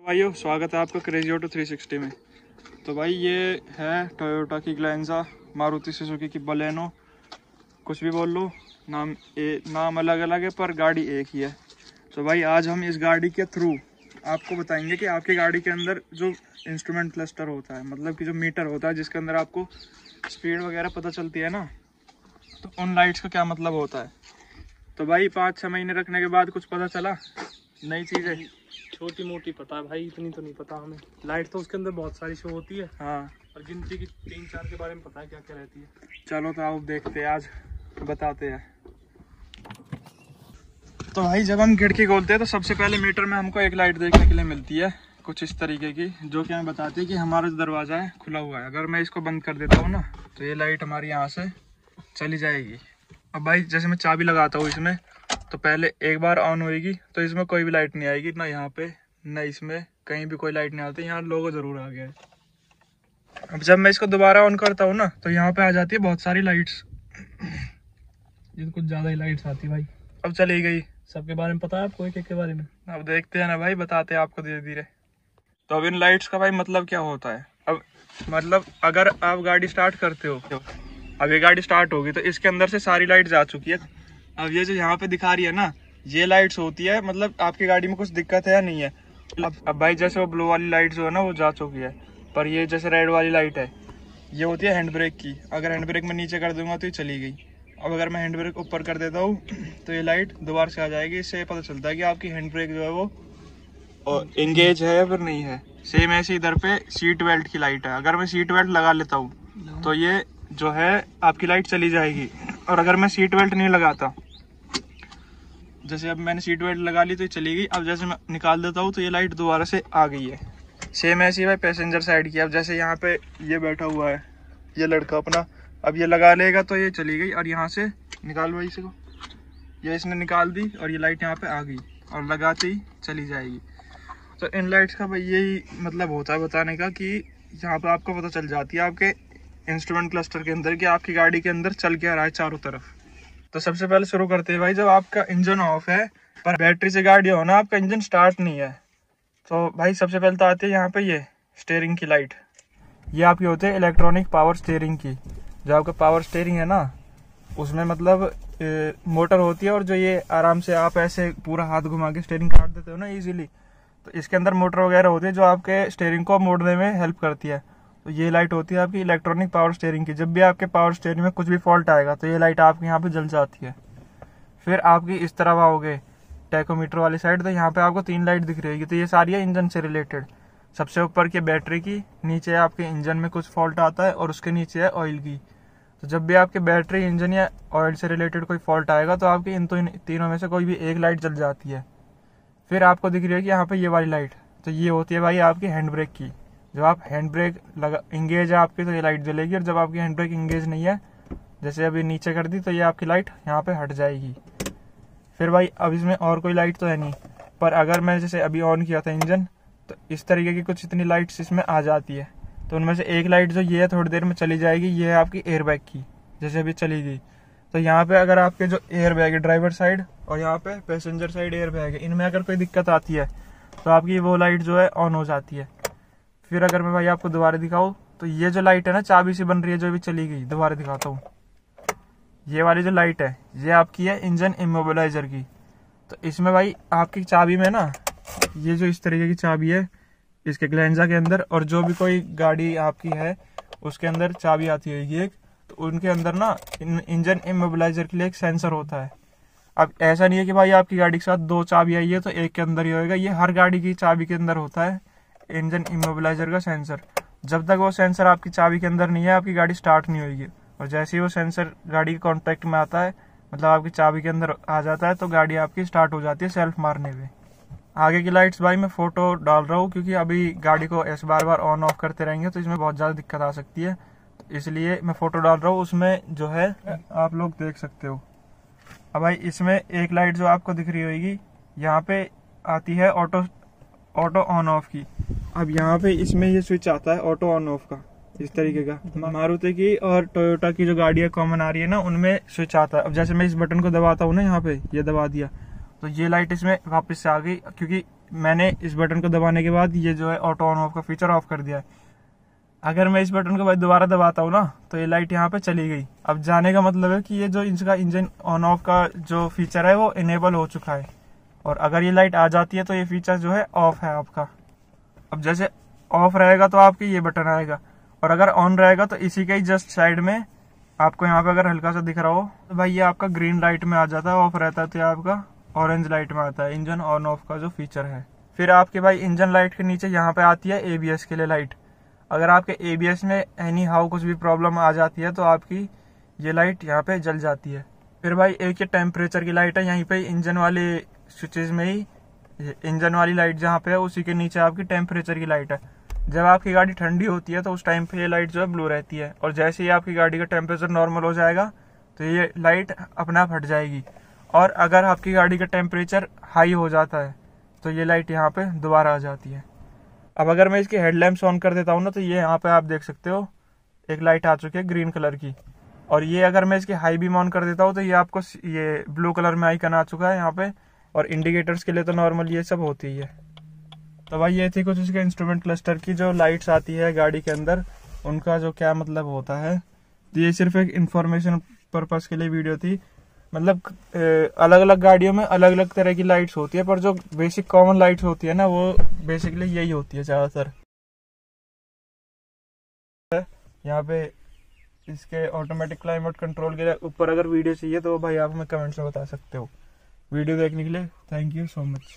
भाइयों, स्वागत है आपका क्रेजी ऑटो 360 में। तो भाई ये है टोयोटा की ग्लैंजा, मारुति सुजुकी की बलेनो, कुछ भी बोल लो, नाम अलग अलग है पर गाड़ी एक ही है। तो भाई आज हम इस गाड़ी के थ्रू आपको बताएंगे कि आपकी गाड़ी के अंदर जो इंस्ट्रूमेंट क्लस्टर होता है, मतलब कि जो मीटर होता है जिसके अंदर आपको स्पीड वगैरह पता चलती है ना, तो उन लाइट्स का क्या मतलब होता है। तो भाई 5-6 महीने रखने के बाद कुछ पता चला, नई चीज़ है। छोटी मोटी पता है भाई, इतनी तो नहीं पता हमें। लाइट तो उसके अंदर बहुत सारी शो होती है। हाँ, और गिनती की 3-4 के बारे में पता है क्या क्या रहती है। चलो तो आप देखते हैं, आज बताते हैं। तो भाई जब हम खिड़की खोलते हैं तो सबसे पहले मीटर में हमको एक लाइट देखने के लिए मिलती है, कुछ इस तरीके की, जो कि हमें बताती है कि हमारा जो दरवाज़ा है खुला हुआ है। अगर मैं इसको बंद कर देता हूँ ना, तो ये लाइट हमारी यहाँ से चली जाएगी। अब भाई जैसे मैं चाबी लगाता हूँ इसमें, तो पहले एक बार ऑन होएगी तो इसमें कोई भी लाइट नहीं आएगी, ना यहाँ पे ना इसमें, कहीं भी कोई लाइट नहीं आती। यहाँ लोगो जरूर आ गया है। अब जब मैं इसको दोबारा ऑन करता हूँ ना, तो यहाँ पे आ जाती है बहुत सारी लाइट्स। ये तो कुछ ज्यादा ही लाइट्स आती भाई। अब चली गई। सबके बारे में पता है आपको, एक के बारे में? अब देखते हैं ना भाई, बताते हैं आपको धीरे धीरे। तो अब इन लाइट्स का भाई मतलब क्या होता है। अब मतलब अगर आप गाड़ी स्टार्ट करते हो, अब ये गाड़ी स्टार्ट होगी तो इसके अंदर से सारी लाइट जा चुकी है। अब ये जो यहाँ पे दिखा रही है ना, ये लाइट्स होती है, मतलब आपकी गाड़ी में कुछ दिक्कत है या नहीं है। अब भाई जैसे वो ब्लू वाली लाइट जो है ना, वो जा चुकी है, पर ये जैसे रेड वाली लाइट है, ये होती है हैंड ब्रेक की। अगर हैंड ब्रेक में नीचे कर दूंगा तो ये चली गई। अब अगर मैं हैंड ब्रेक ऊपर कर देता हूँ तो ये लाइट दोबारा से आ जाएगी। इससे पता चलता है कि आपकी हैंड ब्रेक जो है वो एंगेज है या फिर नहीं है। सेम ऐसे इधर पे सीट बेल्ट की लाइट है, अगर मैं सीट बेल्ट लगा लेता हूँ तो ये जो है आपकी लाइट चली जाएगी। और अगर मैं सीट बेल्ट नहीं लगाता, जैसे अब मैंने सीट बेल्ट लगा ली तो ये चली गई, अब जैसे मैं निकाल देता हूँ तो ये लाइट दोबारा से आ गई है। सेम ऐसे ही भाई पैसेंजर साइड की। अब जैसे यहाँ पे ये बैठा हुआ है, ये लड़का अपना, अब ये लगा लेगा तो ये चली गई। और यहाँ से निकाल भाई इसे को, ये इसने निकाल दी और ये लाइट यहाँ पे आ गई और लगाते ही चली जाएगी। तो इन लाइट्स का भाई यही मतलब होता है बताने का, कि यहाँ पे आपको पता चल जाती है आपके इंस्ट्रूमेंट क्लस्टर के अंदर कि आपकी गाड़ी के अंदर चल क्या रहा है चारों तरफ। तो सबसे पहले शुरू करते हैं भाई, जब आपका इंजन ऑफ है पर बैटरी से गाड़ी हो ना, आपका इंजन स्टार्ट नहीं है, तो भाई सबसे पहले तो आती है यहाँ पे ये स्टीयरिंग की लाइट। ये आपकी होती है इलेक्ट्रॉनिक पावर स्टीयरिंग की। जो आपका पावर स्टीयरिंग है ना, उसमें मतलब मोटर होती है, और जो ये आराम से आप ऐसे पूरा हाथ घुमा के स्टीयरिंग काट देते हो ना इजीली, तो इसके अंदर मोटर वगैरह होती है जो आपके स्टीयरिंग को मोड़ने में हेल्प करती है। तो ये लाइट होती है आपकी इलेक्ट्रॉनिक पावर स्टीयरिंग की। जब भी आपके पावर स्टीयरिंग में कुछ भी फॉल्ट आएगा तो ये लाइट आपके यहाँ पे जल जाती है। फिर आपकी इस तरफ आओगे टैकोमीटर वाली साइड, तो यहाँ पे आपको 3 लाइट दिख रहेगी। तो ये सारी है इंजन से रिलेटेड। सबसे ऊपर की बैटरी की, नीचे आपके इंजन में कुछ फॉल्ट आता है, और उसके नीचे है ऑयल की। तो जब भी आपके बैटरी, इंजन या ऑयल से रिलेटेड कोई फॉल्ट आएगा तो आपकी इन तीनों में से कोई भी एक लाइट जल जाती है। फिर आपको दिख रही है कि यहाँ पे ये वाली लाइट, तो ये होती है भाई आपकी हैंड ब्रेक की। जब आप हैंड ब्रेक लगा इंगेज है आपकी तो ये लाइट जलेगी, और जब आपकी हैंड ब्रेक इंगेज नहीं है, जैसे अभी नीचे कर दी, तो ये आपकी लाइट यहाँ पे हट जाएगी। फिर भाई अब इसमें और कोई लाइट तो है नहीं, पर अगर मैं जैसे अभी ऑन किया था इंजन, तो इस तरीके की कुछ इतनी लाइट्स इसमें आ जाती है। तो उनमें से एक लाइट जो ये है थोड़ी देर में चली जाएगी, ये है आपकी एयर बैग की, जैसे अभी चली गई। तो यहाँ पे अगर आपके जो एयर बैग है ड्राइवर साइड, और यहाँ पे पैसेंजर साइड एयर बैग है, इनमें अगर कोई दिक्कत आती है तो आपकी वो लाइट जो है ऑन हो जाती है। फिर अगर मैं भाई आपको दोबारा दिखाऊं, तो ये जो लाइट है ना चाबी से बन रही है, जो अभी चली गई, दोबारा दिखाता हूँ। ये वाली जो लाइट है ये आपकी है इंजन इमोबिलाइजर की। तो इसमें भाई आपकी चाबी में ना, ये जो इस तरीके की चाबी है इसके ग्लैंजा के अंदर, और जो भी कोई गाड़ी आपकी है उसके अंदर चाबी आती है एक, तो उनके अंदर ना इंजन इमोबिलाइजर के लिए एक सेंसर होता है। अब ऐसा नहीं है कि भाई आपकी गाड़ी के साथ 2 चाबी आई है तो एक के अंदर ही होएगा, ये हर गाड़ी की चाबी के अंदर होता है इंजन इमोबिलाइजर का सेंसर। जब तक वो सेंसर आपकी चाबी के अंदर नहीं है, आपकी गाड़ी स्टार्ट नहीं होगी। और जैसे ही वो सेंसर गाड़ी के कॉन्टेक्ट में आता है, मतलब आपकी चाबी के अंदर आ जाता है, तो गाड़ी आपकी स्टार्ट हो जाती है सेल्फ मारने में। आगे की लाइट्स भाई मैं फोटो डाल रहा हूँ, क्योंकि अभी गाड़ी को ऐसे बार बार ऑन ऑफ करते रहेंगे तो इसमें बहुत ज़्यादा दिक्कत आ सकती है, तो इसलिए मैं फोटो डाल रहा हूँ। उसमें जो है आप लोग देख सकते हो। अब भाई इसमें एक लाइट जो आपको दिख रही होगी, यहाँ पे आती है ऑटो ऑन ऑफ की। अब यहाँ पे इसमें ये स्विच आता है ऑटो ऑन ऑफ का, इस तरीके का। मारुति की और टोयोटा की जो गाड़ियाँ कॉमन आ रही है ना, उनमें स्विच आता है। अब जैसे मैं इस बटन को दबाता हूँ ना, यहाँ पे ये दबा दिया, तो ये लाइट इसमें वापस से आ गई, क्योंकि मैंने इस बटन को दबाने के बाद ये जो है ऑटो ऑन ऑफ का फीचर ऑफ कर दिया है। अगर मैं इस बटन को दोबारा दबाता हूँ ना तो ये लाइट यहाँ पे चली गई। अब जाने का मतलब है कि ये जो इसका इंजन ऑन ऑफ का जो फीचर है वो इनेबल हो चुका है, और अगर ये लाइट आ जाती है तो ये फीचर जो है ऑफ है आपका। अब जैसे ऑफ रहेगा तो आपके ये बटन आएगा, और अगर ऑन रहेगा तो इसी के ही जस्ट साइड में आपको यहाँ पे अगर हल्का सा दिख रहा हो तो भाई ये आपका ग्रीन लाइट में आ जाता है, ऑफ रहता है तो ये आपका ऑरेंज लाइट में आता है, इंजन ऑन ऑफ का जो फीचर है। फिर आपके भाई इंजन लाइट के नीचे यहाँ पे आती है एबीएस के लिए लाइट। अगर आपके एबीएस में एनी हाउ कुछ भी प्रॉब्लम आ जाती है तो आपकी ये लाइट यहाँ पे जल जाती है। फिर भाई एक ये टेम्परेचर की लाइट है, यहीं पे इंजन वाले स्विचेज में ही इंजन वाली लाइट जहाँ पे है उसी के नीचे आपकी टेम्परेचर की लाइट है। जब आपकी गाड़ी ठंडी होती है तो उस टाइम पे ये लाइट जो है ब्लू रहती है, और जैसे ही आपकी गाड़ी का टेम्परेचर नॉर्मल हो जाएगा तो ये लाइट अपने आप हट जाएगी। और अगर आपकी गाड़ी का टेम्परेचर हाई हो जाता है तो ये लाइट यहाँ पे दोबारा आ जाती है। अब अगर मैं इसकी हेडलैम्प्स ऑन कर देता हूँ ना तो ये यहाँ पे आप देख सकते हो एक लाइट आ चुकी है ग्रीन कलर की, और ये अगर मैं इसकी हाई बीम ऑन कर देता हूँ तो ये आपको ये ब्लू कलर में आइकन आ चुका है यहाँ पे, और इंडिकेटर्स के लिए तो नॉर्मल ये सब होती ही है। तो भाई ये थी कुछ इसके इंस्ट्रूमेंट क्लस्टर की जो लाइट्स आती है गाड़ी के अंदर, उनका जो क्या मतलब होता है। तो ये सिर्फ एक इंफॉर्मेशन पर्पस के लिए वीडियो थी। मतलब अलग अलग गाड़ियों में अलग अलग तरह की लाइट्स होती है, पर जो बेसिक कॉमन लाइट्स होती है ना वो बेसिकली यही होती है ज़्यादातर। यहाँ पे इसके ऑटोमेटिक क्लाइमेट कंट्रोल के ऊपर अगर वीडियो चाहिए तो भाई आप हमें कमेंट्स में बता सकते हो। वीडियो देखने के लिए थैंक यू सो मच।